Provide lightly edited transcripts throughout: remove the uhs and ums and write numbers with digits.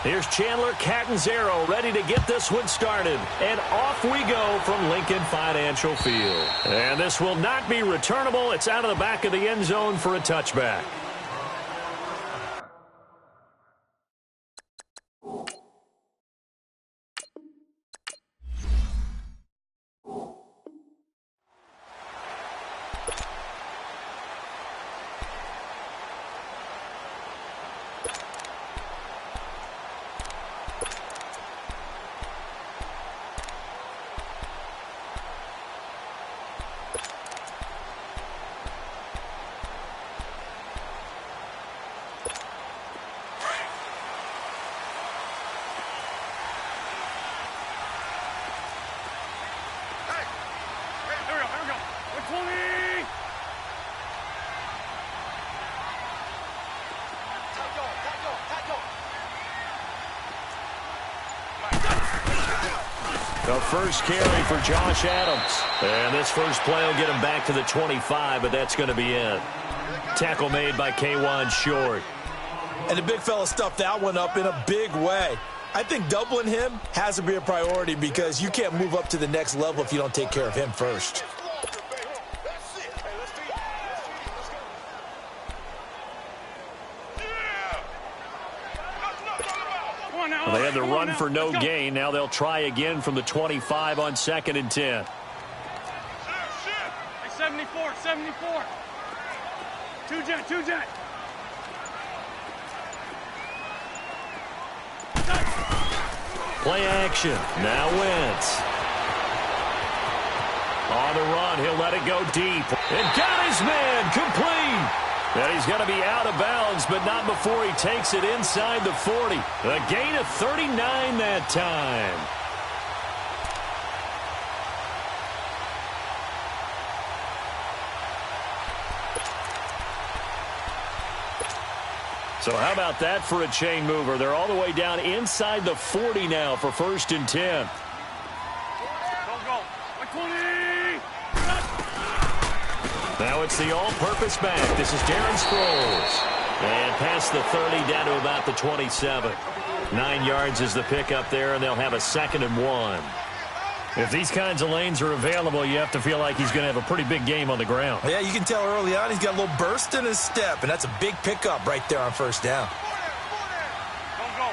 Here's Chandler Catanzaro ready to get this one started. And off we go from Lincoln Financial Field. And this will not be returnable. It's out of the back of the end zone for a touchback. The first carry for Josh Adams. And this first play will get him back to the 25, but that's going to be it. Tackle made by K'Wan Short. And the big fella stuffed that one up in a big way. I think doubling him has to be a priority because you can't move up to the next level if you don't take care of him first. Well, they had the run for no gain. Now they'll try again from the 25 on 2nd and 10. Hey, 74. Two jet. Play action. Now Wentz. On the run, he'll let it go deep. And got his man complete. And he's going to be out of bounds, but not before he takes it inside the 40. A gain of 39 that time. So how about that for a chain mover? They're all the way down inside the 40 now for 1st and 10. Go. 120. Now it's the all-purpose back. This is Darren Sproles. And past the 30 down to about the 27. 9 yards is the pickup there, and they'll have a 2nd and 1. If these kinds of lanes are available, you have to feel like he's going to have a pretty big game on the ground. Yeah, you can tell early on he's got a little burst in his step, and that's a big pickup right there on 1st down. Go.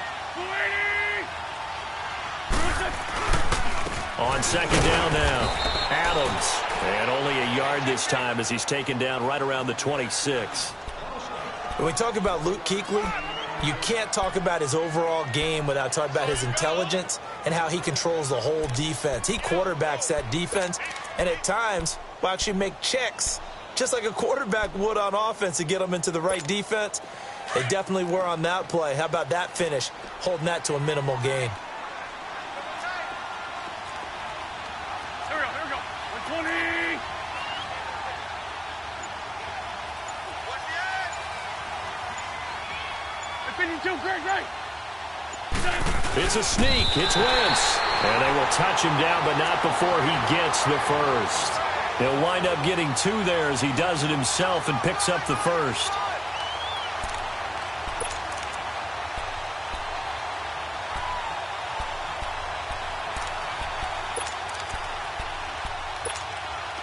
On 2nd down now, Adams. And only a yard this time as he's taken down right around the 26. When we talk about Luke Kuechly, you can't talk about his overall game without talking about his intelligence and how he controls the whole defense. He quarterbacks that defense, and at times will actually make checks, just like a quarterback would on offense to get them into the right defense. They definitely were on that play. How about that finish, holding that to a minimal gain? Here we go. 120. Great. It's a sneak. It's Wentz. And they will touch him down, but not before he gets the first. He'll wind up getting 2 there as he does it himself and picks up the first.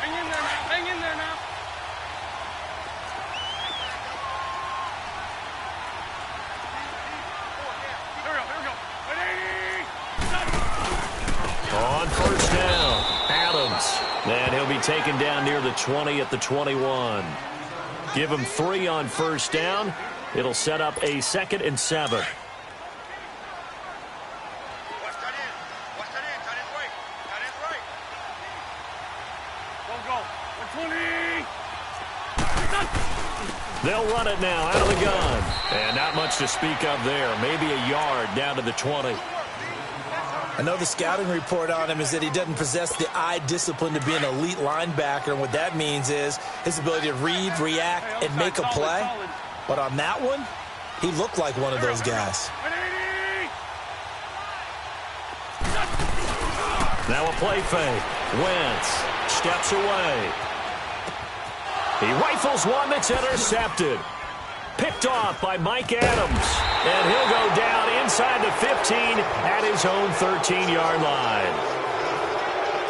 Hang in there now. On 1st down, Adams. And he'll be taken down near the 20 at the 21. Give him 3 on 1st down. It'll set up a 2nd and 7. They'll run it now out of the gun. And not much to speak of there. Maybe a yard down to the 20. I know the scouting report on him is that he doesn't possess the eye discipline to be an elite linebacker. And what that means is his ability to read, react, and make a play. But on that one, he looked like one of those guys. Now a play fake. Wentz steps away. He rifles one that's intercepted. Picked off by Mike Adams. And he'll go down inside the 15 at his own 13-yard line.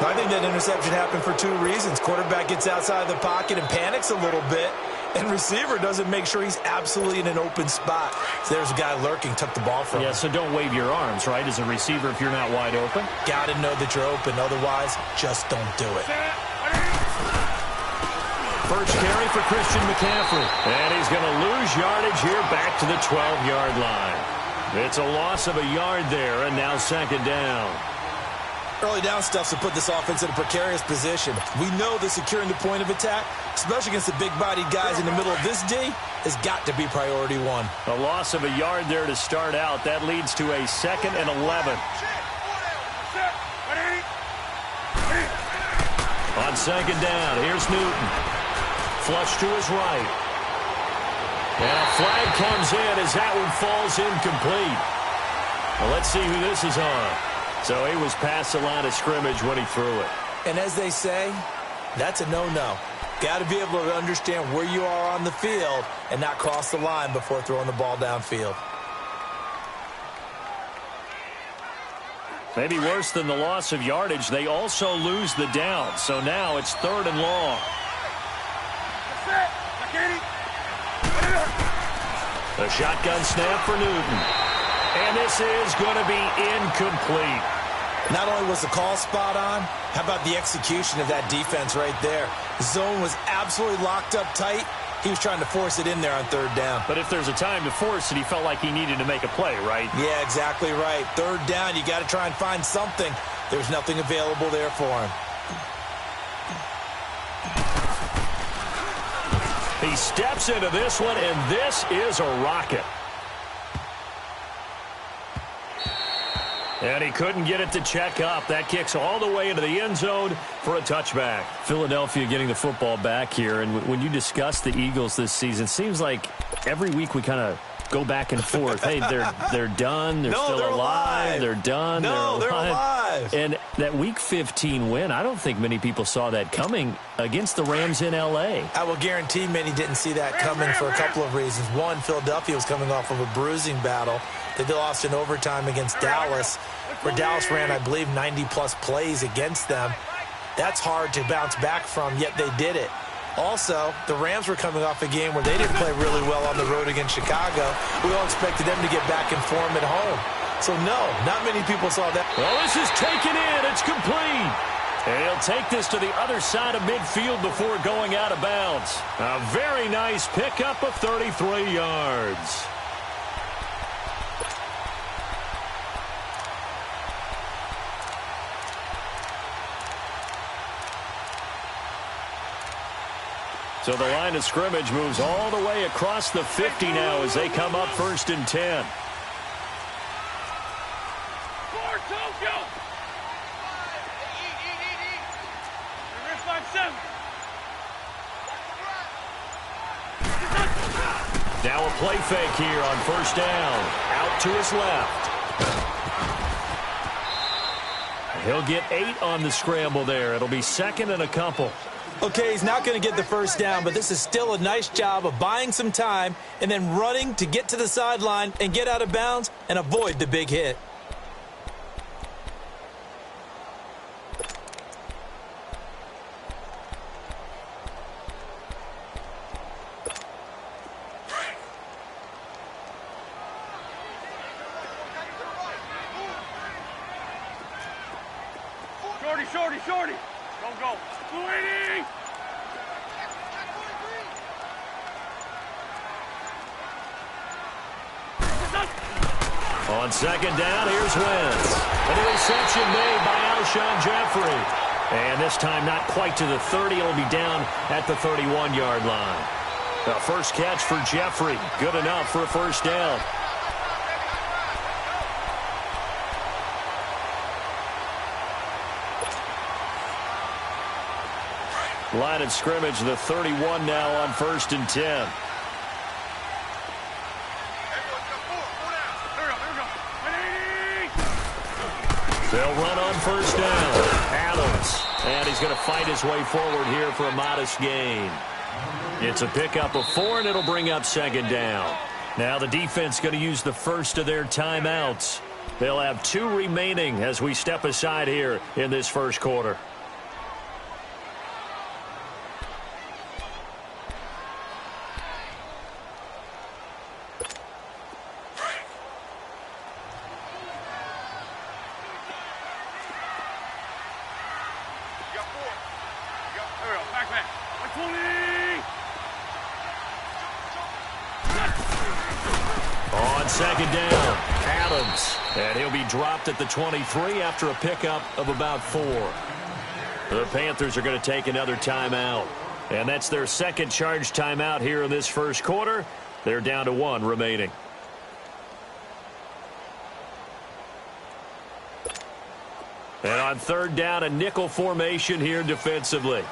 I think that interception happened for two reasons. Quarterback gets outside the pocket and panics a little bit, and receiver doesn't make sure he's absolutely in an open spot. So there's a guy lurking, took the ball from him. Yeah, so don't wave your arms, right, as a receiver if you're not wide open. Got to know that you're open. Otherwise, just don't do it. First carry for Christian McCaffrey. And he's going to lose yardage here back to the 12-yard line. It's a loss of a yard there, and now second down. Early down stuff to put this offense in a precarious position. We know that securing the point of attack, especially against the big-bodied guys in the middle of this D, has got to be priority one. A loss of a yard there to start out. That leads to a 2nd and 11. On second down, here's Newton. Flush to his right. And a flag comes in as that one falls incomplete. Well, let's see who this is on. So he was past the line of scrimmage when he threw it. And as they say, that's a no-no. Got to be able to understand where you are on the field and not cross the line before throwing the ball downfield. Maybe worse than the loss of yardage, they also lose the down. So now it's 3rd and long. The shotgun snap for Newton. And this is going to be incomplete. Not only was the call spot on, how about the execution of that defense right there? The zone was absolutely locked up tight. He was trying to force it in there on 3rd down. But if there's a time to force it, he felt like he needed to make a play, right? Yeah, exactly right. 3rd down, you got to try and find something. There's nothing available there for him. He steps into this one, and this is a rocket. And he couldn't get it to check up. That kicks all the way into the end zone for a touchback. Philadelphia getting the football back here. And when you discuss the Eagles this season, it seems like every week we kind of go back and forth. Hey, they're done. They're still alive. They're done. No, they're alive. And that Week 15 win, I don't think many people saw that coming against the Rams in L.A. I will guarantee many didn't see that coming for a couple of reasons. One, Philadelphia was coming off of a bruising battle. They lost in overtime against Dallas, where Dallas ran, I believe, 90-plus plays against them. That's hard to bounce back from, yet they did it. Also, the Rams were coming off a game where they didn't play really well on the road against Chicago. We all expected them to get back in form at home. So, no, not many people saw that. Well, this is taken in. It's complete. And he'll take this to the other side of midfield before going out of bounds. A very nice pickup of 33 yards. So the line of scrimmage moves all the way across the 50 now as they come up 1st and 10. Now a play fake here on 1st down. Out to his left. He'll get 8 on the scramble there. It'll be 2nd and a couple. Okay, he's not going to get the 1st down, but this is still a nice job of buying some time and then running to get to the sideline and get out of bounds and avoid the big hit. Shorty. Go. Lady! On 2nd down, here's Wentz. An interception made by Alshon Jeffrey. And this time not quite to the 30. It'll be down at the 31-yard line. The first catch for Jeffrey. Good enough for a 1st down. Line of scrimmage, the 31 now on 1st and 10. They'll run on 1st down. Adams. And he's going to fight his way forward here for a modest gain. It's a pickup of 4, and it'll bring up second down. Now the defense going to use the first of their timeouts. They'll have 2 remaining as we step aside here in this first quarter. On second down, Adams. And he'll be dropped at the 23 after a pickup of about 4. The Panthers are going to take another timeout. And that's their second charge timeout here in this first quarter. They're down to 1 remaining. And on third down, a nickel formation here defensively.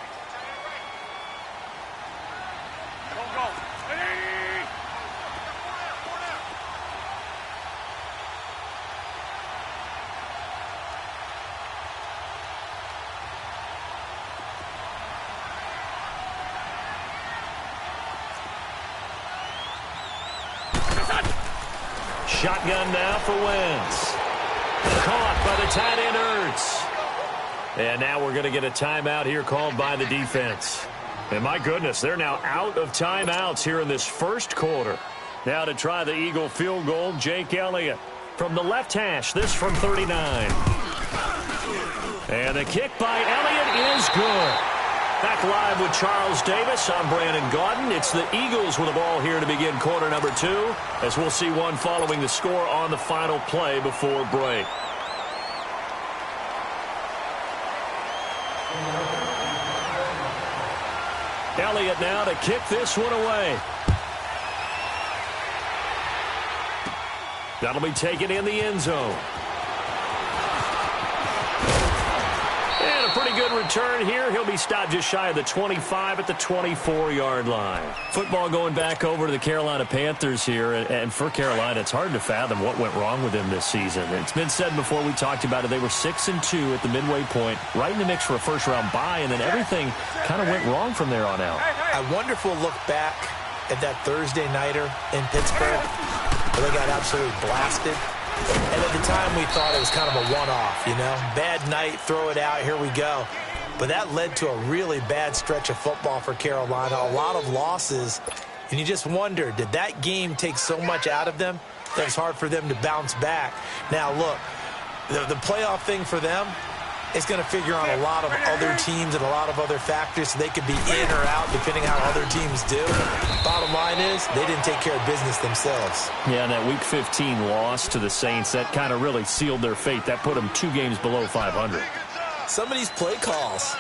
Shotgun now for Wentz. Caught by the tight end Ertz. And now we're going to get a timeout here called by the defense. And my goodness, they're now out of timeouts here in this first quarter. Now to try the Eagle field goal, Jake Elliott. From the left hash, this from 39. And the kick by Elliott is good. Back live with Charles Davis. I'm Brandon Gaudin. It's the Eagles with the ball here to begin quarter number 2, as we'll see one following the score on the final play before break. Elliott now to kick this one away. That'll be taken in the end zone. And a pretty good return here. He'll be stopped just shy of the 25 at the 24-yard line. Football going back over to the Carolina Panthers here. And for Carolina, it's hard to fathom what went wrong with them this season. It's been said before, we talked about it, they were 6-2 at the midway point, right in the mix for a first-round bye, and then everything kind of went wrong from there on out. I wonder if we'll look back at that Thursday nighter in Pittsburgh where they got absolutely blasted. And at the time, we thought it was kind of a one-off, you know. Bad night, throw it out, here we go. But that led to a really bad stretch of football for Carolina, a lot of losses. And you just wonder, did that game take so much out of them that it's hard for them to bounce back? Now, look, the playoff thing for them is going to figure on a lot of other teams and a lot of other factors, so they could be in or out depending how other teams do. Bottom line is, they didn't take care of business themselves. Yeah, and that Week 15 loss to the Saints, that kind of really sealed their fate. That put them 2 games below 500. Some of these play calls,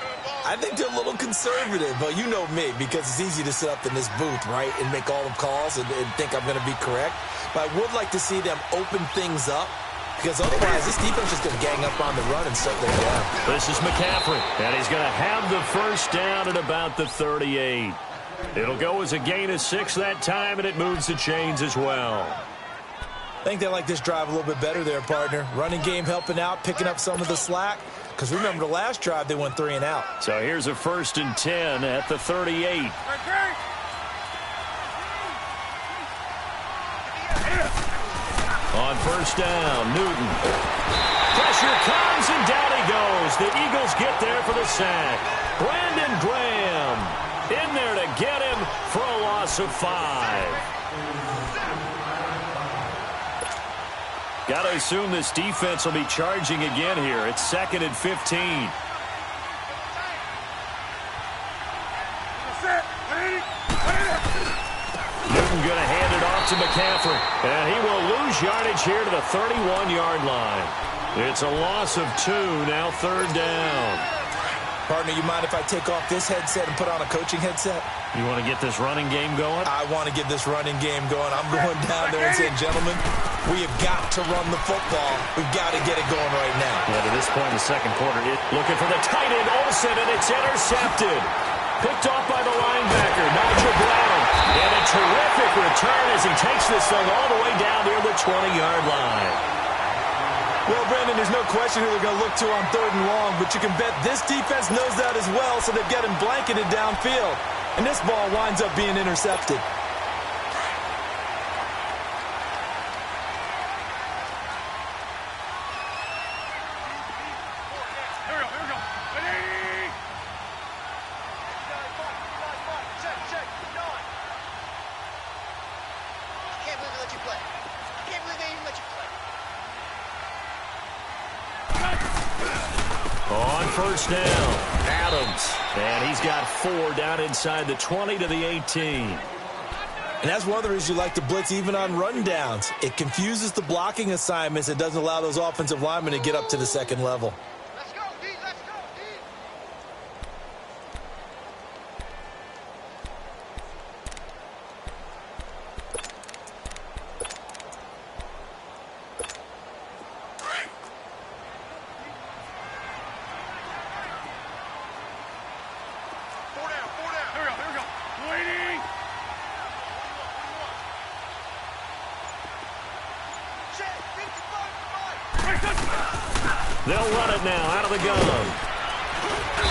I think they're a little conservative, but you know me, because it's easy to sit up in this booth, right, and make all the calls and think I'm going to be correct. But I would like to see them open things up, because otherwise, this defense is going to gang up on the run and shut them down. This is McCaffrey, and he's going to have the first down at about the 38. It'll go as a gain of 6 that time, and it moves the chains as well. I think they like this drive a little bit better there, partner. Running game helping out, picking up some of the slack. Because remember, the last drive, they went 3 and out. So here's a 1st and 10 at the 38. On first down, Newton. Pressure comes, and down he goes. The Eagles get there for the sack. Brandon Graham in there to get him for a loss of 5. Got to assume this defense will be charging again here. It's 2nd and 15. Newton going to hand it off to McCaffrey. And he will lose yardage here to the 31-yard line. It's a loss of 2, now 3rd down. Partner, you mind if I take off this headset and put on a coaching headset? You want to get this running game going? I want to get this running game going. I'm going down there and saying, gentlemen, we have got to run the football. We've got to get it going right now. Yeah, to this point in the second quarter, looking for the tight end, Olsen, and it's intercepted. Picked off by the linebacker, Nigel Brown. And a terrific return as he takes this thing all the way down near the 20-yard line. Well, Brandon, there's no question who they're going to look to on 3rd and long, but you can bet this defense knows that as well, so they've got him blanketed downfield. And this ball winds up being intercepted. On first down, Adams. And he's got 4 down inside the 20 to the 18. And that's one of the reasons you like to blitz even on rundowns. It confuses the blocking assignments. It doesn't allow those offensive linemen to get up to the second level. Let's go, D. Let's go, D. They'll run it now out of the gun.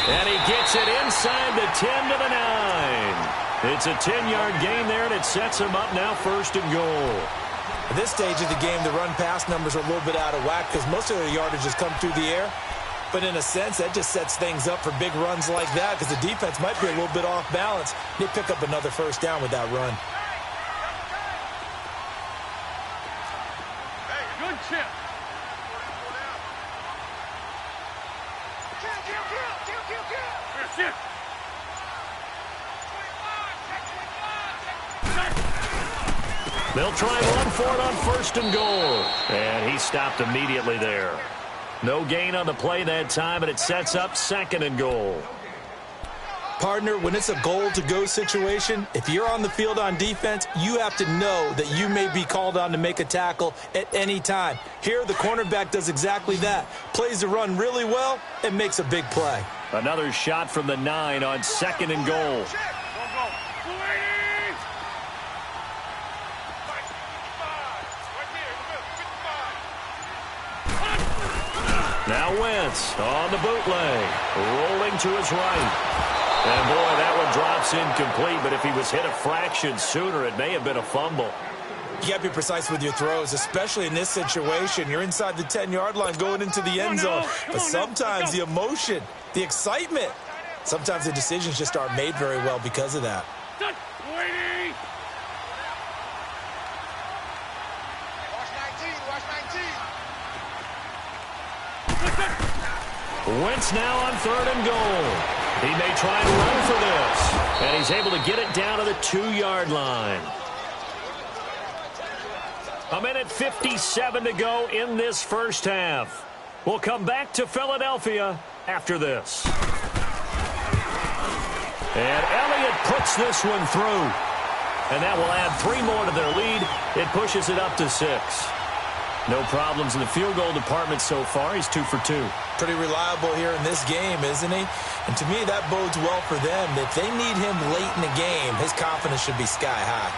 And he gets it inside the 10 to the 9. It's a 10-yard gain there, and it sets him up now first and goal. At this stage of the game, the run-pass numbers are a little bit out of whack because most of their yardage has come through the air. But in a sense, that just sets things up for big runs like that because the defense might be a little bit off balance. They pick up another first down with that run. Hey, good chip. Kill. They'll try and run for it on first and goal. And he stopped immediately there. No gain on the play that time, and it sets up second and goal. Partner, when it's a goal-to-go situation, if you're on the field on defense, you have to know that you may be called on to make a tackle at any time. Here, the cornerback does exactly that. Plays the run really well and makes a big play. Another shot from the 9 on second and goal. Now Wentz on the bootleg, rolling to his right. And, boy, that one drops incomplete, but if he was hit a fraction sooner, it may have been a fumble. You got to be precise with your throws, especially in this situation. You're inside the 10-yard line going into the end zone. But sometimes the emotion, the excitement, sometimes the decisions just aren't made very well because of that. Waiting. Watch 19. Wentz now on third and goal. He may try and run for this. And he's able to get it down to the 2-yard line. A minute 57 to go in this first half. We'll come back to Philadelphia after this. And Elliott puts this one through. And that will add 3 more to their lead. It pushes it up to 6. No problems in the field goal department so far. He's 2 for 2. Pretty reliable here in this game, isn't he? And to me, that bodes well for them. If they need him late in the game, his confidence should be sky high.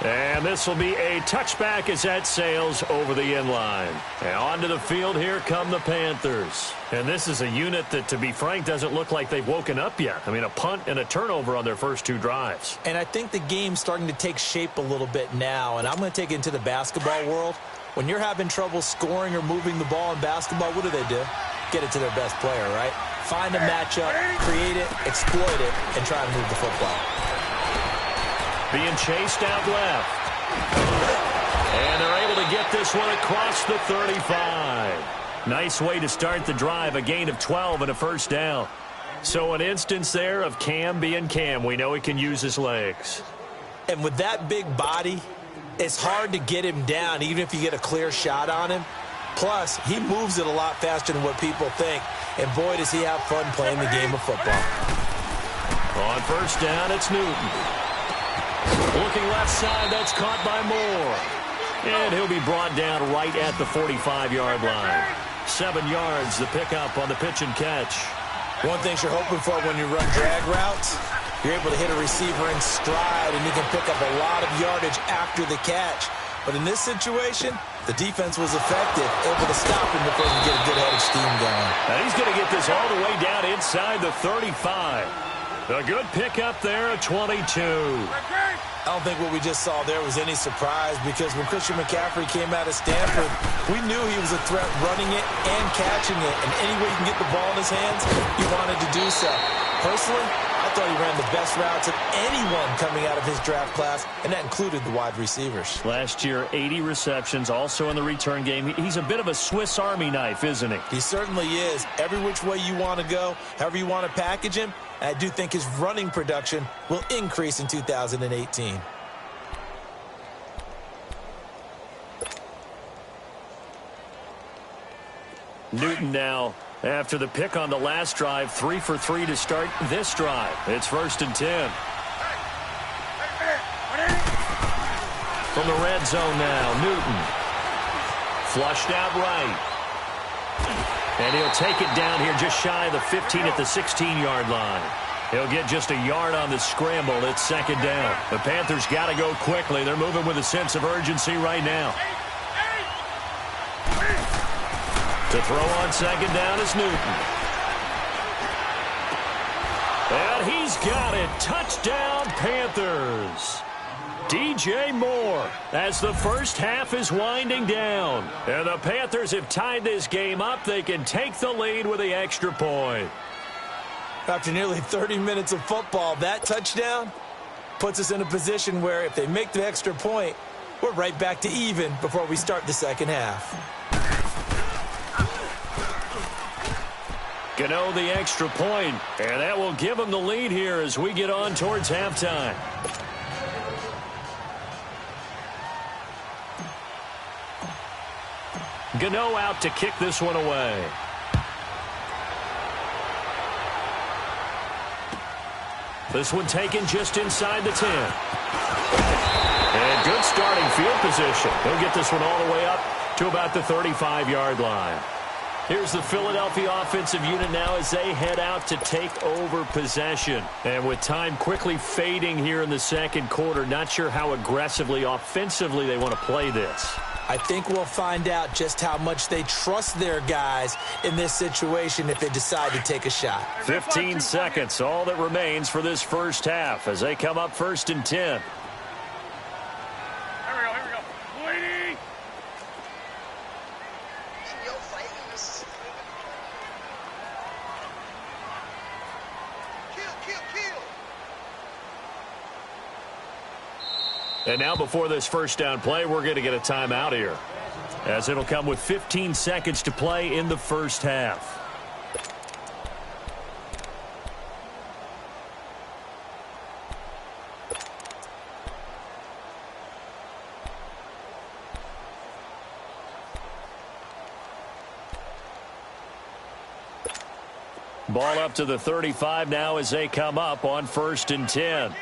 And this will be a touchback as that sails over the end line. And onto the field, here come the Panthers. And this is a unit that, to be frank, doesn't look like they've woken up yet. I mean, a punt and a turnover on their first 2 drives. And I think the game's starting to take shape a little bit now. And I'm going to take it into the basketball world. When you're having trouble scoring or moving the ball in basketball, what do? Get it to their best player, right? Find a matchup, create it, exploit it, and try to move the football. Being chased out left. And they're able to get this one across the 35. Nice way to start the drive, a gain of 12 and a first down. So an instance there of Cam being Cam. We know he can use his legs. And with that big body, it's hard to get him down, even if you get a clear shot on him. Plus, he moves it a lot faster than what people think. And boy, does he have fun playing the game of football. On first down, it's Newton. Looking left side, that's caught by Moore. And he'll be brought down right at the 45-yard line. 7 yards, the pickup on the pitch and catch. One thing you're hoping for when you run drag routes, you're able to hit a receiver in stride, and you can pick up a lot of yardage after the catch. But in this situation, the defense was effective, able to stop him before he could get a good head of steam going. And he's going to get this all the way down inside the 35. A good pickup there at 22. I don't think what we just saw there was any surprise because when Christian McCaffrey came out of Stanford, we knew he was a threat running it and catching it. And any way he can get the ball in his hands, he wanted to do so. Personally, I thought he ran the best routes of anyone coming out of his draft class, and that included the wide receivers. Last year, 80 receptions, also in the return game. He's a bit of a Swiss Army knife, isn't he? He certainly is. Every which way you want to go, however you want to package him, I do think his running production will increase in 2018. Newton now, after the pick on the last drive, 3 for 3 to start this drive. It's 1st and 10. From the red zone now, Newton. Flushed out right. And he'll take it down here just shy of the 15 at the 16-yard line. He'll get just a yard on the scramble. It's 2nd down. The Panthers got to go quickly. They're moving with a sense of urgency right now. To throw on 2nd down is Newton. And he's got it. Touchdown, Panthers. DJ Moore as the first half is winding down. And the Panthers have tied this game up. They can take the lead with the extra point. After nearly 30 minutes of football, that touchdown puts us in a position where if they make the extra point, we're right back to even before we start the second half. Gano the extra point, and that will give them the lead here as we get on towards halftime. Gano out to kick this one away. This one taken just inside the 10. And good starting field position. He'll get this one all the way up to about the 35-yard line. Here's the Philadelphia offensive unit now as they head out to take over possession. And with time quickly fading here in the second quarter, not sure how aggressively, offensively they want to play this. I think we'll find out just how much they trust their guys in this situation if they decide to take a shot. 15 seconds, all that remains for this first half as they come up 1st and 10. Here we go. Waiting. And now before this first down play, we're going to get a timeout here, as it'll come with 15 seconds to play in the first half. Ball up to the 35 now as they come up on 1st and 10.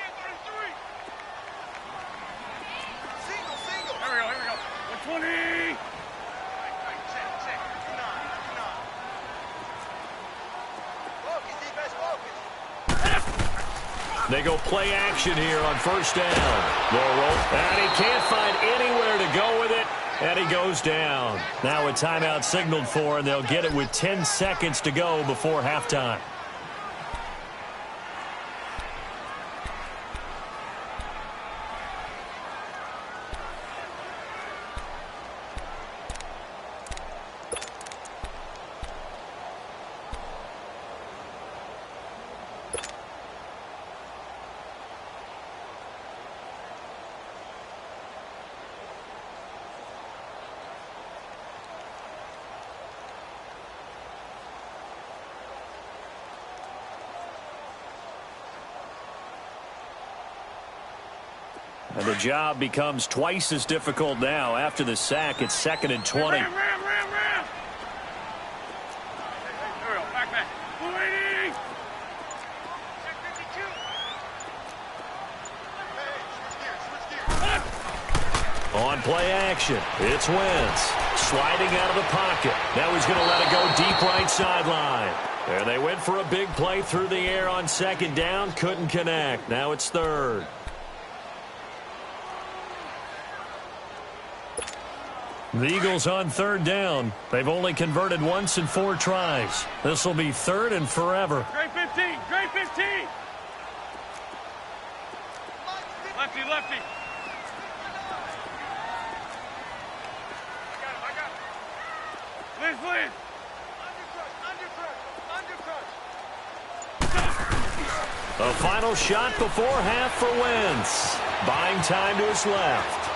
They go play action here on 1st down. They'll roll, and he can't find anywhere to go with it, and he goes down. Now a timeout signaled for, and they'll get it with 10 seconds to go before halftime. And the job becomes twice as difficult now. After the sack, it's 2nd and 20. Ram. Here we go. Back. Waiting. On play action, it's Wentz. Sliding out of the pocket. Now he's going to let it go deep right sideline. And they went for a big play through the air on 2nd down. Couldn't connect. Now it's 3rd. The Eagles on third down. They've only converted once in 4 tries. This will be third and forever. Great 15. Great 15. Lefty, lefty. I got him. Liz, Liz. A final shot before half for Wentz. Buying time to his left.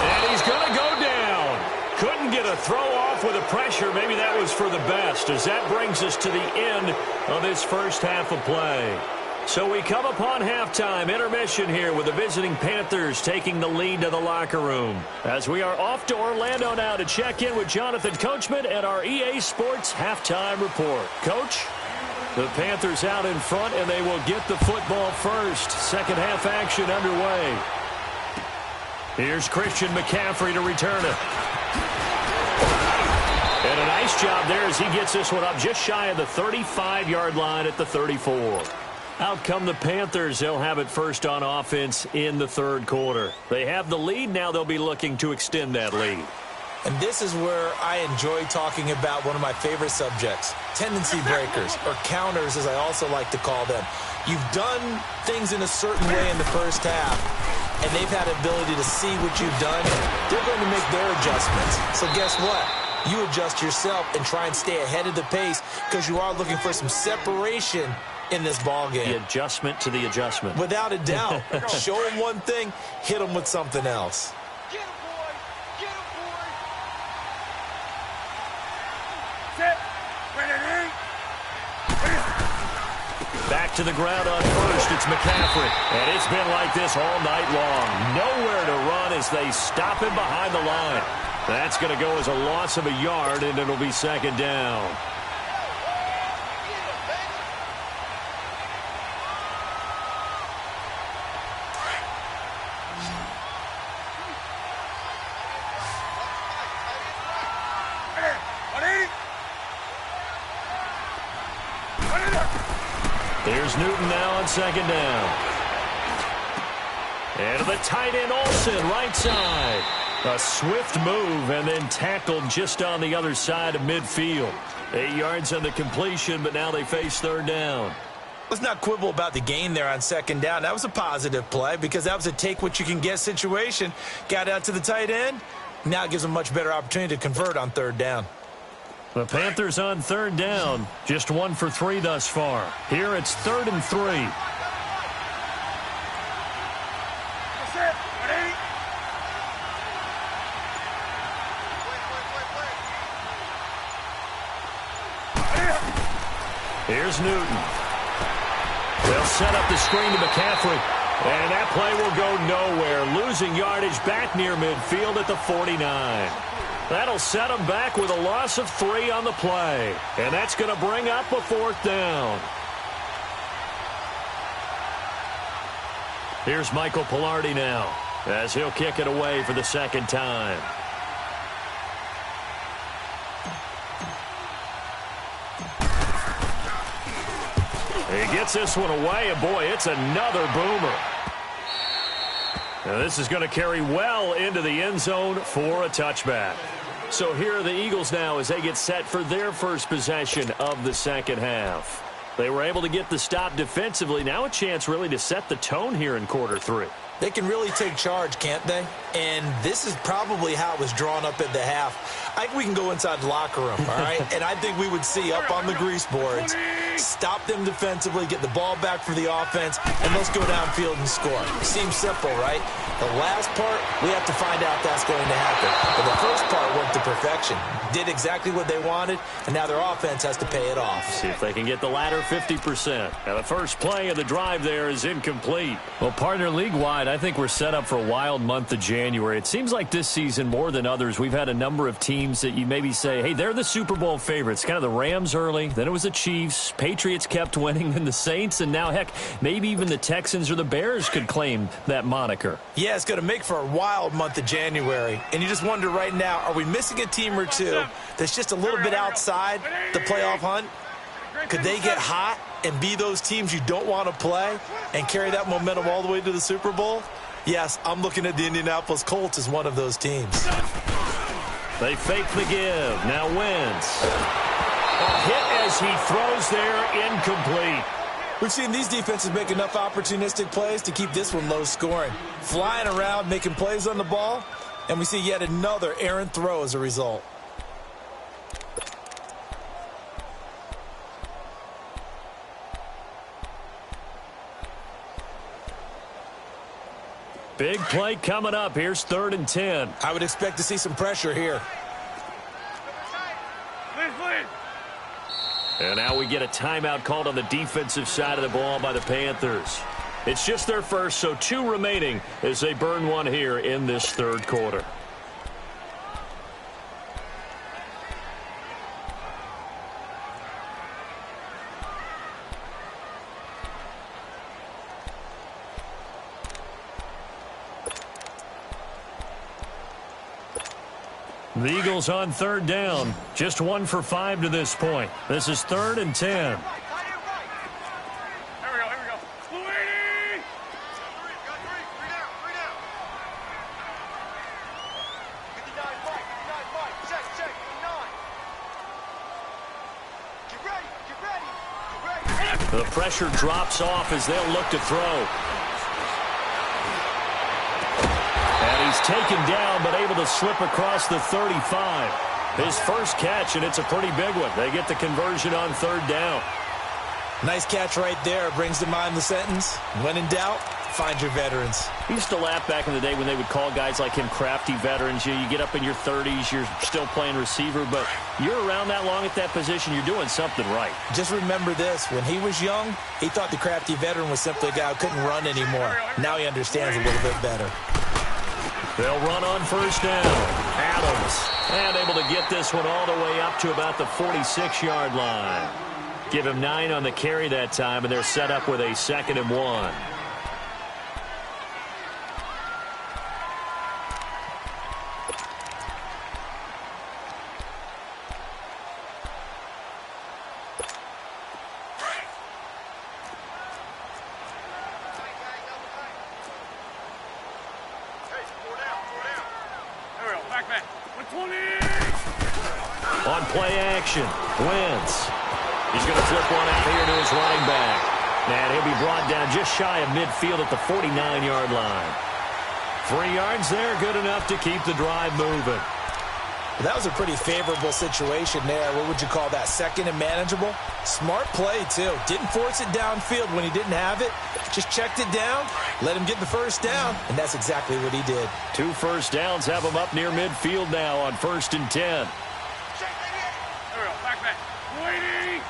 And he's going to go down. Couldn't get a throw off with the pressure. Maybe that was for the best, as that brings us to the end of this first half of play. So we come upon halftime, intermission here with the visiting Panthers taking the lead to the locker room. As we are off to Orlando now to check in with Jonathan Coachman at our EA Sports Halftime Report. Coach? The Panthers out in front, and they will get the football first. Second half action underway. Here's Christian McCaffrey to return it. And a nice job there as he gets this one up just shy of the 35-yard line at the 34. Out come the Panthers. They'll have it first on offense in the third quarter. They have the lead. Now they'll be looking to extend that lead. And this is where I enjoy talking about one of my favorite subjects, tendency breakers, or counters as I also like to call them. You've done things in a certain way in the first half, and they've had the ability to see what you've done. They're going to make their adjustments. So guess what? You adjust yourself and try and stay ahead of the pace because you are looking for some separation in this ball game. The adjustment to the adjustment. Without a doubt. Show them one thing, hit them with something else. Back to the ground on first. It's McCaffrey. And it's been like this all night long. Nowhere to run as they stop him behind the line. That's going to go as a loss of a yard, and it'll be second down. Here's Newton now on second down. And to the tight end, Olsen, right side. A swift move and then tackled just on the other side of midfield. 8 yards on the completion, but now they face third down. Let's not quibble about the gain there on second down. That was a positive play because that was a take-what-you-can-get situation. Got out to the tight end. Now it gives them a much better opportunity to convert on third down. The Panthers on third down. Just 1 for 3 thus far. Here it's 3rd and 3. Here's Newton. They'll set up the screen to McCaffrey. And that play will go nowhere. Losing yardage back near midfield at the 49. That'll set them back with a loss of 3 on the play. And that's going to bring up a 4th down. Here's Michael Pilardi now as he'll kick it away for the second time. He gets this one away, and boy, it's another boomer. Now this is going to carry well into the end zone for a touchback. So here are the Eagles now as they get set for their first possession of the second half. They were able to get the stop defensively. Now a chance really to set the tone here in quarter 3. They can really take charge, can't they? And this is probably how it was drawn up at the half. I think we can go inside the locker room, all right? And I think we would see up on the grease boards, stop them defensively, get the ball back for the offense, and let's go downfield and score. Seems simple, right? The last part, we have to find out that's going to happen. But the first part went to perfection. Did exactly what they wanted, and now their offense has to pay it off. See if they can get the latter 50%. Now the first play of the drive there is incomplete. Well, partner, league-wide, I think we're set up for a wild month of January. It seems like this season, more than others, we've had a number of teams that you maybe say, hey, they're the Super Bowl favorites. Kind of the Rams early, then it was the Chiefs. Patriots kept winning, and the Saints, and now, heck, maybe even the Texans or the Bears could claim that moniker. Yeah, it's going to make for a wild month of January. And you just wonder right now, are we missing a team or two that's just a little bit outside the playoff hunt? Could they get hot and be those teams you don't want to play and carry that momentum all the way to the Super Bowl? Yes, I'm looking at the Indianapolis Colts as one of those teams. They fake the give. Now Wentz. A hit as he throws there, incomplete. We've seen these defenses make enough opportunistic plays to keep this one low scoring. Flying around, making plays on the ball, and we see yet another errant throw as a result. Big play coming up. Here's 3rd and 10. I would expect to see some pressure here. And now we get a timeout called on the defensive side of the ball by the Panthers. It's just their first, so 2 remaining as they burn one here in this 3rd quarter. The Eagles on 3rd down. Just 1 for 5 to this point. This is 3rd and 10. Here we go. Louie! Got three down. 59 Mike. Check, 9. Get ready. The pressure drops off as they'll look to throw. He's taken down, but able to slip across the 35. His first catch, and it's a pretty big one. They get the conversion on 3rd down. Nice catch right there. Brings to mind the sentence, when in doubt, find your veterans. I used to laugh back in the day when they would call guys like him crafty veterans. You get up in your 30s, you're still playing receiver, but you're around that long at that position, you're doing something right. Just remember this. When he was young, he thought the crafty veteran was simply a guy who couldn't run anymore. Now he understands a little bit better. They'll run on 1st down. Adams, and able to get this one all the way up to about the 46-yard line. Give him 9 on the carry that time, and they're set up with a 2nd and 1. On play action, Wentz. He's going to flip one out here to his running back. And he'll be brought down just shy of midfield at the 49-yard line. 3 yards there, good enough to keep the drive moving. Well, that was a pretty favorable situation there. What would you call that? 2nd and manageable? Smart play, too. Didn't force it downfield when he didn't have it. Just checked it down, let him get the 1st down, and that's exactly what he did. 2 first downs have him up near midfield now on 1st and 10. Back. Waiting.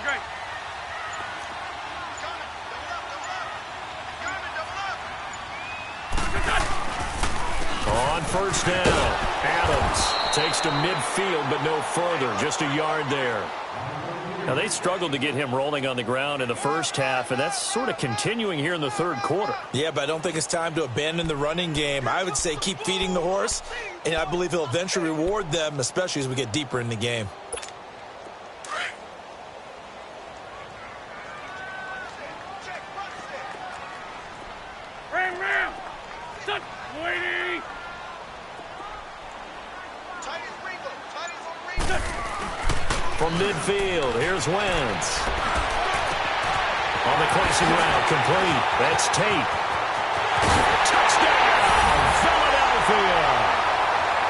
Great. On 1st down, Adams takes to midfield, but no further, just a yard there. Now, they struggled to get him rolling on the ground in the first half, and that's sort of continuing here in the 3rd quarter. Yeah, but I don't think it's time to abandon the running game. I would say keep feeding the horse, and I believe he'll eventually reward them, especially as we get deeper in the game. Ram. Stop. Waiting. From midfield, here's Wentz. On the crossing route, complete. That's Tate. Touchdown, Philadelphia.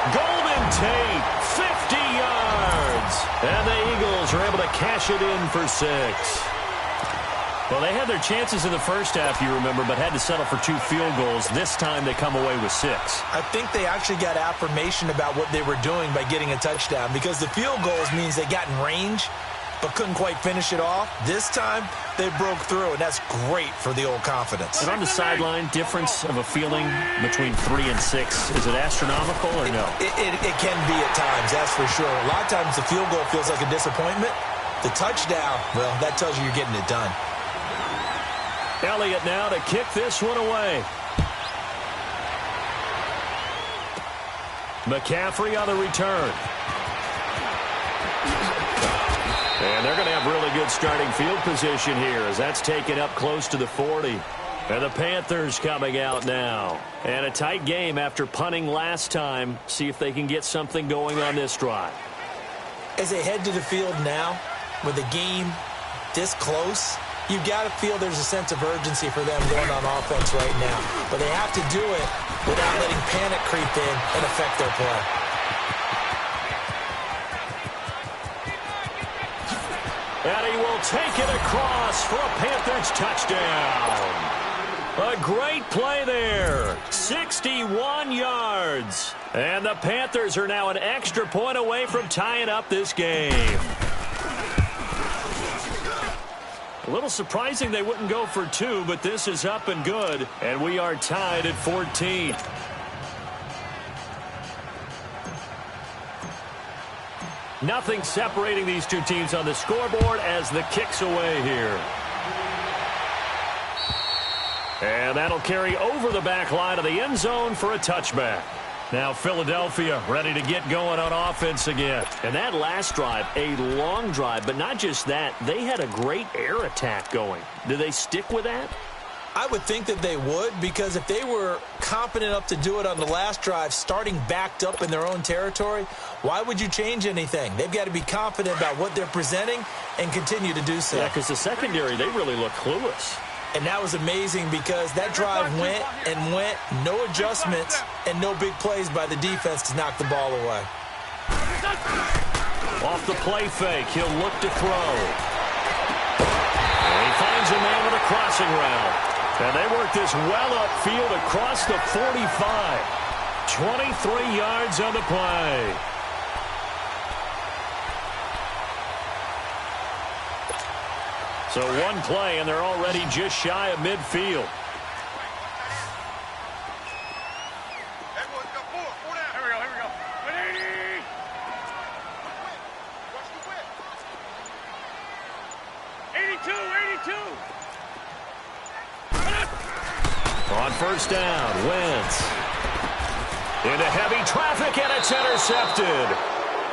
Golden Tate, 50 yards. And the Eagles are able to cash it in for 6. Well, they had their chances in the first half, you remember, but had to settle for 2 field goals. This time they come away with 6. I think they actually got affirmation about what they were doing by getting a touchdown, because the field goals means they got in range but couldn't quite finish it off. This time they broke through, and that's great for the old confidence. And on the sideline, difference of a feeling between 3 and 6, is it astronomical or no? It can be at times, that's for sure. A lot of times the field goal feels like a disappointment. The touchdown, well, that tells you you're getting it done. Elliott now to kick this one away. McCaffrey on the return. And they're going to have really good about starting field position here as that's taken up close to the 40. And the Panthers coming out now. And a tight game after punting last time. See if they can get something going on this drive. As they head to the field now, with the game this close, you've got to feel there's a sense of urgency for them going on offense right now. But they have to do it without letting panic creep in and affect their play. And he will take it across for a Panthers touchdown. A great play there. 61 yards. And the Panthers are now an extra point away from tying up this game. A little surprising they wouldn't go for 2, but this is up and good. And we are tied at 14. Nothing separating these two teams on the scoreboard as the kick's away here. And that'll carry over the back line of the end zone for a touchback. Now Philadelphia ready to get going on offense again. And that last drive, a long drive, but not just that. They had a great air attack going. Do they stick with that? I would think that they would, because if they were confident enough to do it on the last drive, starting backed up in their own territory, why would you change anything? They've got to be confident about what they're presenting and continue to do so. Yeah, because the secondary, they really look clueless. And that was amazing because that drive went and went, no adjustments, and no big plays by the defense to knock the ball away. Off the play fake, he'll look to throw. And he finds a man with a crossing route. And they work this well upfield across the 45. 23 yards on the play. So one play, and they're already just shy of midfield. Everyone's got 4. 4 down. Here we go. 180. Watch the whip. 82. On first down, Wentz. Into heavy traffic, and it's intercepted.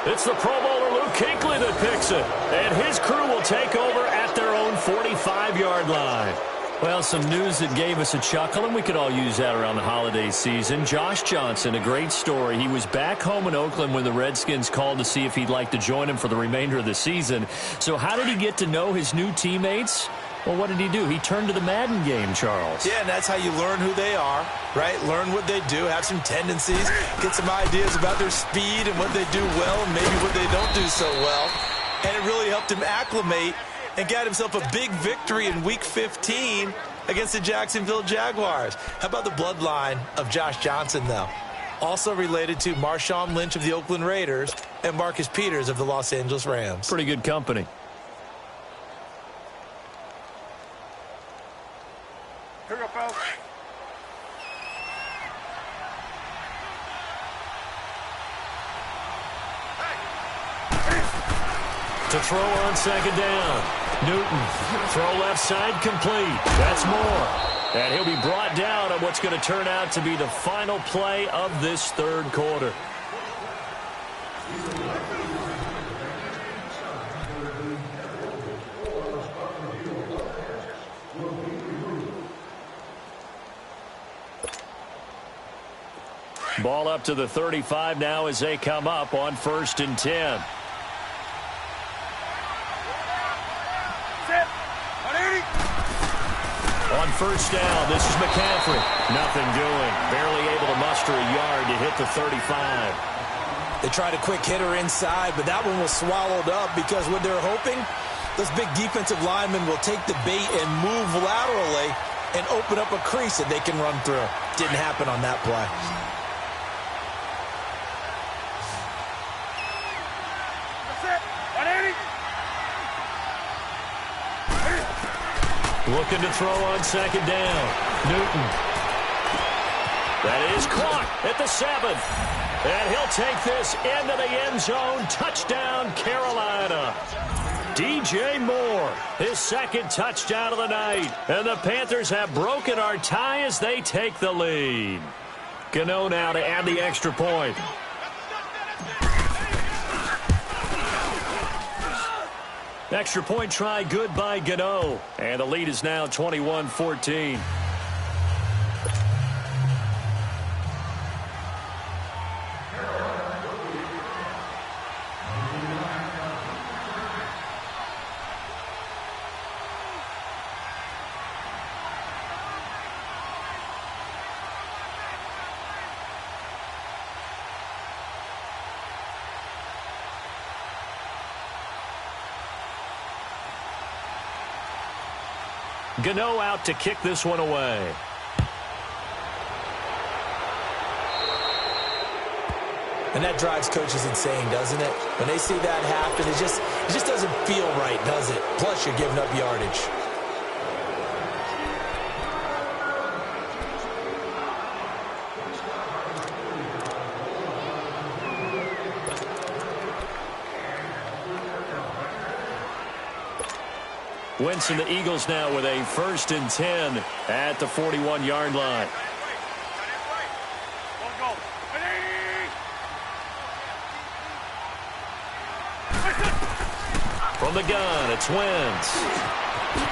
It's the Pro Bowler Luke Kuechly that picks it. And his crew will take over at their own 45-yard line. Well, some news that gave us a chuckle, and we could all use that around the holiday season. Josh Johnson, a great story. He was back home in Oakland when the Redskins called to see if he'd like to join him for the remainder of the season. So how did he get to know his new teammates? Well, what did he do? He turned to the Madden game, Charles. Yeah, and that's how you learn who they are, right? Learn what they do, have some tendencies, get some ideas about their speed and what they do well and maybe what they don't do so well. And it really helped him acclimate and got himself a big victory in Week 15 against the Jacksonville Jaguars. How about the bloodline of Josh Johnson, though? Also related to Marshawn Lynch of the Oakland Raiders and Marcus Peters of the Los Angeles Rams. Pretty good company. Here we go, fellas. To throw on second down. Newton. Throw left side complete. That's more. And he'll be brought down on what's going to turn out to be the final play of this third quarter. Ball up to the 35 now as they come up on 1st and 10. Set. 180. On first down, this is McCaffrey. Nothing doing. Barely able to muster a yard to hit the 35. They tried a quick hitter inside, but that one was swallowed up because what they're hoping, those big defensive linemen will take the bait and move laterally and open up a crease that they can run through. Didn't happen on that play. Looking to throw on second down. Newton. That is caught at the 7. And he'll take this into the end zone. Touchdown, Carolina. DJ Moore, his second touchdown of the night. And the Panthers have broken our tie as they take the lead. Gano now to add the extra point. Extra point try good by Gano. And the lead is now 21-14. Gano out to kick this one away. And that drives coaches insane, doesn't it? When they see that happen, it just doesn't feel right, does it? Plus, you're giving up yardage. Wentz and the Eagles now with a 1st and 10 at the 41-yard line. From the gun, it's Wentz.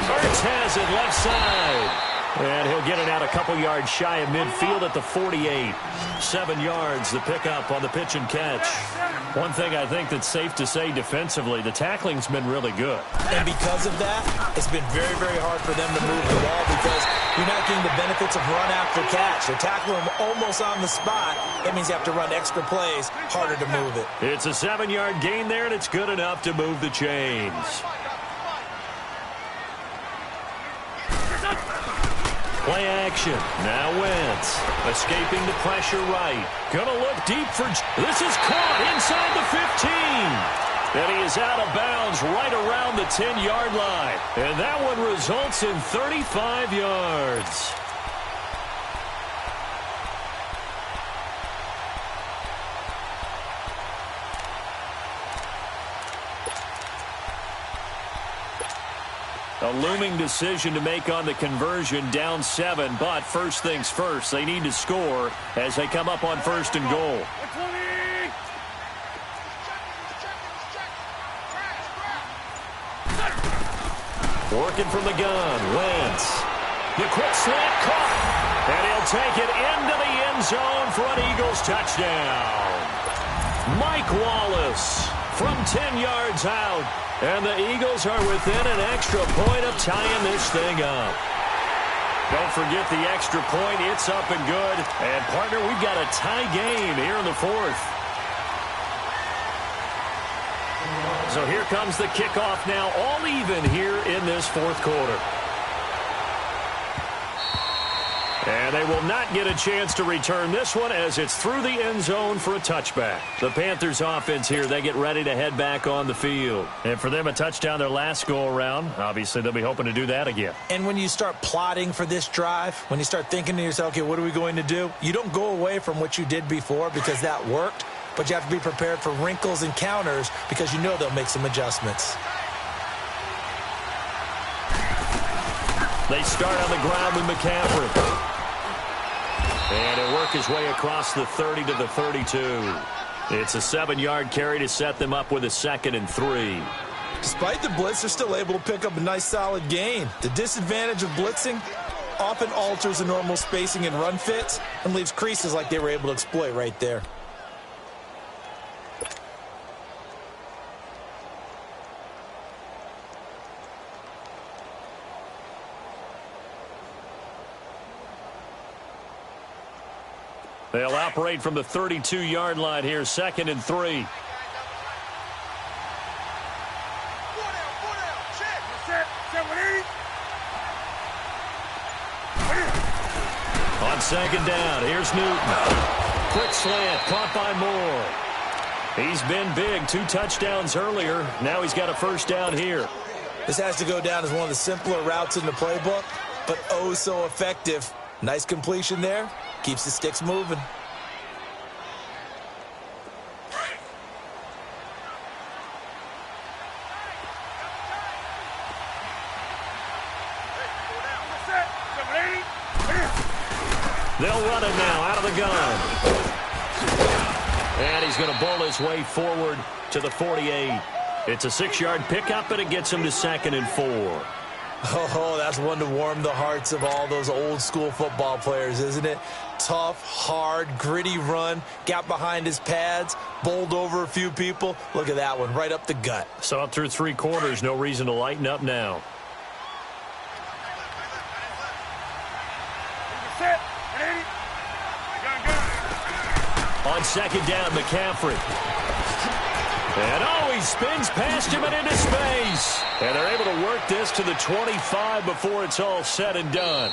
Hurts has it left side. And he'll get it out a couple yards shy of midfield at the 48. 7 yards, the pickup on the pitch and catch. One thing I think that's safe to say defensively, the tackling's been really good. And because of that, it's been very, very hard for them to move the ball because you're not getting the benefits of run after catch. They're tackling them almost on the spot. That means you have to run extra plays, harder to move it. It's a 7-yard gain there, and it's good enough to move the chains. Play action. Now Wentz. Escaping the pressure right. Gonna look deep for... This is caught inside the 15. And he is out of bounds right around the 10-yard line. And that one results in 35 yards. A looming decision to make on the conversion, down 7, but first things first, they need to score as they come up on 1st and goal. Working from the gun, Wentz. The quick slant caught, and he'll take it into the end zone for an Eagles touchdown. Mike Wallace from 10 yards out. And the Eagles are within an extra point of tying this thing up. Don't forget the extra point. It's up and good. And, partner, we've got a tie game here in the 4th. So here comes the kickoff now, all even here in this 4th quarter. And they will not get a chance to return this one as it's through the end zone for a touchback. The Panthers offense here, they get ready to head back on the field. And for them, a touchdown their last go-around. Obviously, they'll be hoping to do that again. And when you start plotting for this drive, when you start thinking to yourself, okay, what are we going to do? You don't go away from what you did before because that worked, but you have to be prepared for wrinkles and counters because you know they'll make some adjustments. They start on the ground with McCaffrey. And he'll work his way across the 30 to the 32. It's a 7-yard carry to set them up with a 2nd and 3. Despite the blitz, they're still able to pick up a nice solid gain. The disadvantage of blitzing often alters the normal spacing and run fits and leaves creases like they were able to exploit right there. They'll operate from the 32-yard line here, 2nd and 3. On 2nd down, here's Newton. Quick slant, caught by Moore. He's been big, 2 touchdowns earlier. Now he's got a 1st down here. This has to go down as one of the simpler routes in the playbook, but oh so effective. Nice completion there. Keeps the sticks moving. They'll run it now out of the gun. And he's going to bowl his way forward to the 48. It's a 6-yard pickup, and it gets him to 2nd and 4. Oh, that's one to warm the hearts of all those old-school football players, isn't it? Tough, hard, gritty run, got behind his pads, bowled over a few people. Look at that one, right up the gut. So up through 3 quarters, no reason to lighten up now. Set. 180. On 2nd down, McCaffrey. And he spins past him and into space. And they're able to work this to the 25 before it's all said and done.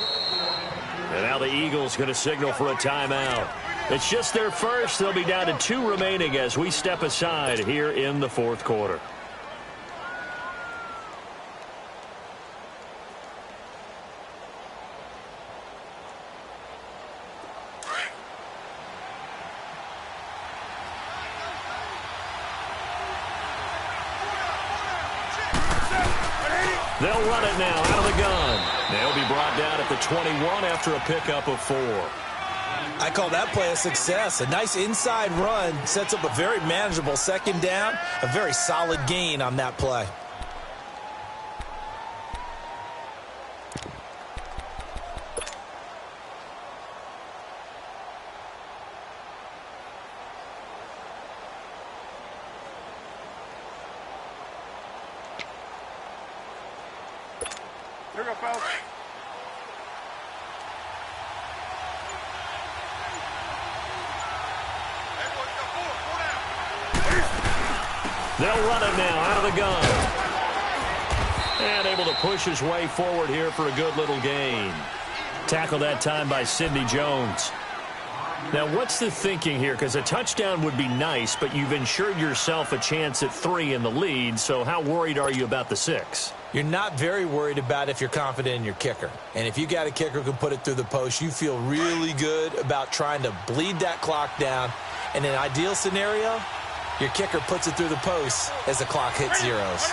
And now the Eagles going to signal for a timeout. It's just their first. They'll be down to 2 remaining as we step aside here in the 4th quarter. They'll run it now out of the gun. They'll be brought down at the 21 after a pickup of 4. I call that play a success. A nice inside run sets up a very manageable 2nd down. A very solid gain on that play. Here we go, fellas. They'll run it now out of the gun. And able to push his way forward here for a good little gain. Tackled that time by Sidney Jones. Now, what's the thinking here? Because a touchdown would be nice, but you've ensured yourself a chance at 3 in the lead, so how worried are you about the 6? You're not very worried about if you're confident in your kicker. And if you got a kicker who can put it through the post, you feel really good about trying to bleed that clock down. In an ideal scenario, your kicker puts it through the post as the clock hits zeros.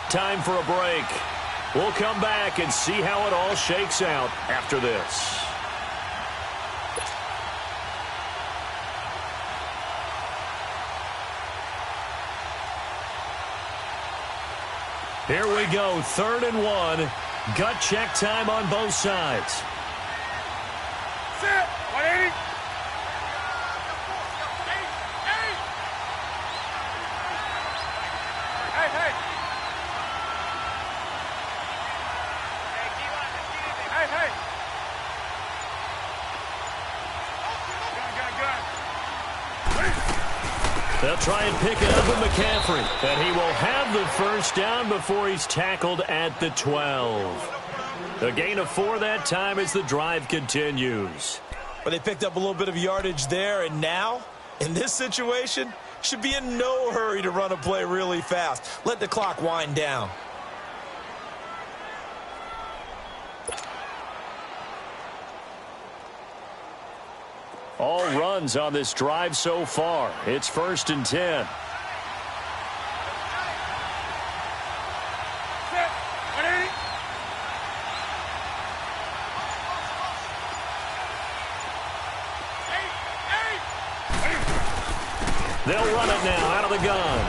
Time for a break. We'll come back and see how it all shakes out after this. Here we go, 3rd and 1. Gut check time on both sides. Set. 180. Hey, hey. Hey, hey. Gun. They'll try and pick it up with McCaffrey. And he will have the 1st down before he's tackled at the 12. A gain of 4 that time as the drive continues. But they picked up a little bit of yardage there, and now, in this situation, should be in no hurry to run a play really fast. Let the clock wind down. All runs on this drive so far. It's 1st and 10. Set. 180. They'll run it now out of the gun.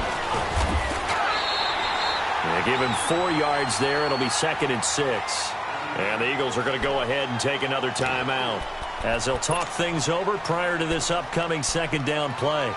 They give him 4 yards there. It'll be 2nd and 6. And the Eagles are going to go ahead and take another timeout as they'll talk things over prior to this upcoming 2nd down play.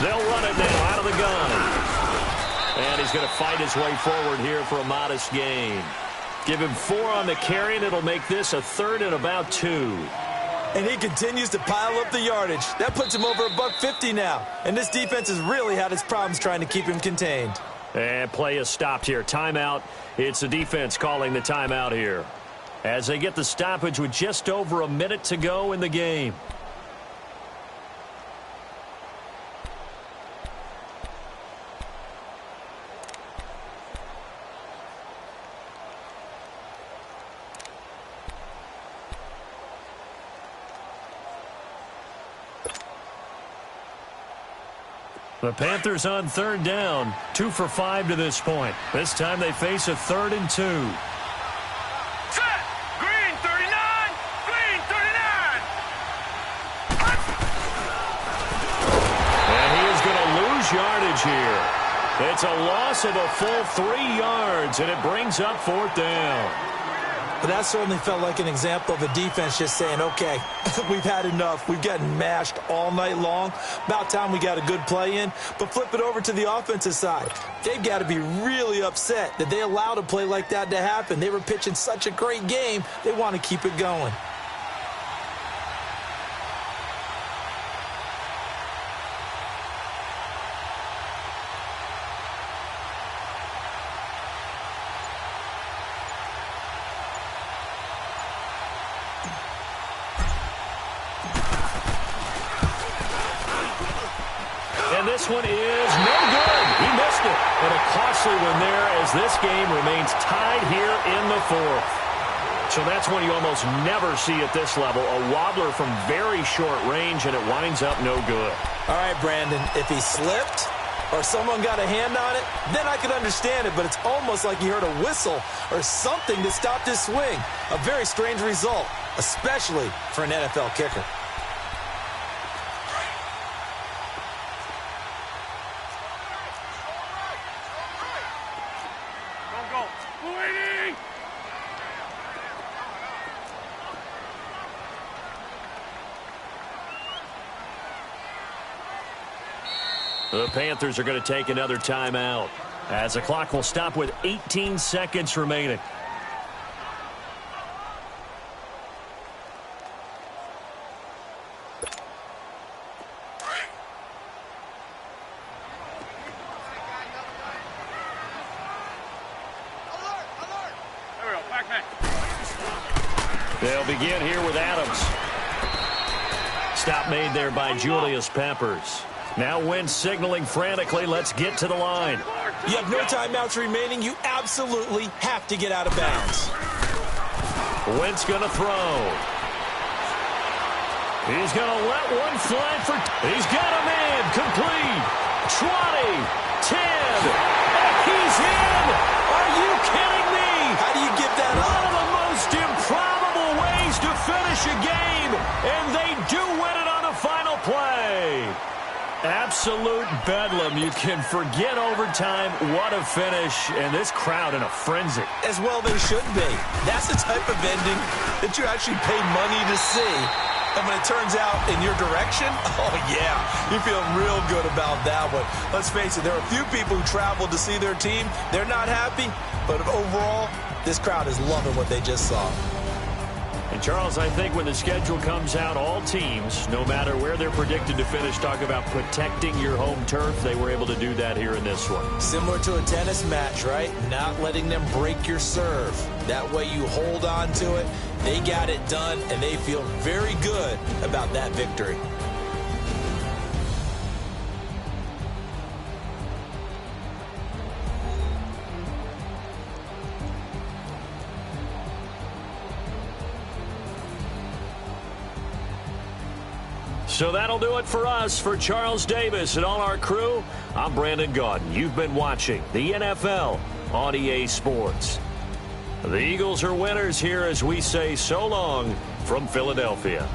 They'll run it now out of the gun. And he's going to fight his way forward here for a modest gain. Give him 4 on the carry, and it'll make this a 3rd and about 2. And he continues to pile up the yardage. That puts him over $150 now. And this defense has really had its problems trying to keep him contained. And play is stopped here. Timeout. It's the defense calling the timeout here, as they get the stoppage with just over a minute to go in the game. The Panthers on third down, 2 for 5 to this point. This time they face a 3rd and 2. Set! Green 39! Green 39! And he is going to lose yardage here. It's a loss of a full 3 yards, and it brings up 4th down. But that certainly felt like an example of a defense just saying, okay, we've had enough. We've gotten mashed all night long. About time we got a good play in. But flip it over to the offensive side. They've got to be really upset that they allowed a play like that to happen. They were pitching such a great game. They want to keep it going. This one is no good. He missed it. And a costly one there as this game remains tied here in the 4th. So that's one you almost never see at this level. A wobbler from very short range, and it winds up no good. All right, Brandon, if he slipped or someone got a hand on it, then I could understand it. But it's almost like he heard a whistle or something that stopped his swing. A very strange result, especially for an NFL kicker. The Panthers are going to take another timeout, as the clock will stop with 18 seconds remaining. They'll begin here with Adams. Stop made there by Julius Peppers. Now Wentz signaling frantically, let's get to the line. You have no timeouts remaining. You absolutely have to get out of bounds. Wentz going to throw. He's going to let one fly for... He's got a man. Complete. 20. 10. And he's in. Are you kidding me? How do you give that up? One of the most improbable ways to finish a game, and they do win it on the final play. Absolute bedlam. You can forget overtime. What a finish. And this crowd in a frenzy. As well they should be. That's the type of ending that you actually pay money to see. And when it turns out in your direction, oh yeah, you feel real good about that one. Let's face it, there are a few people who traveled to see their team. They're not happy, but overall, this crowd is loving what they just saw. And, Charles, I think when the schedule comes out, all teams, no matter where they're predicted to finish, talk about protecting your home turf. They were able to do that here in this one. Similar to a tennis match, right? Not letting them break your serve. That way you hold on to it. They got it done, and they feel very good about that victory. So that'll do it for us. For Charles Davis and all our crew, I'm Brandon Gaudin. You've been watching the NFL on EA Sports. The Eagles are winners here as we say so long from Philadelphia.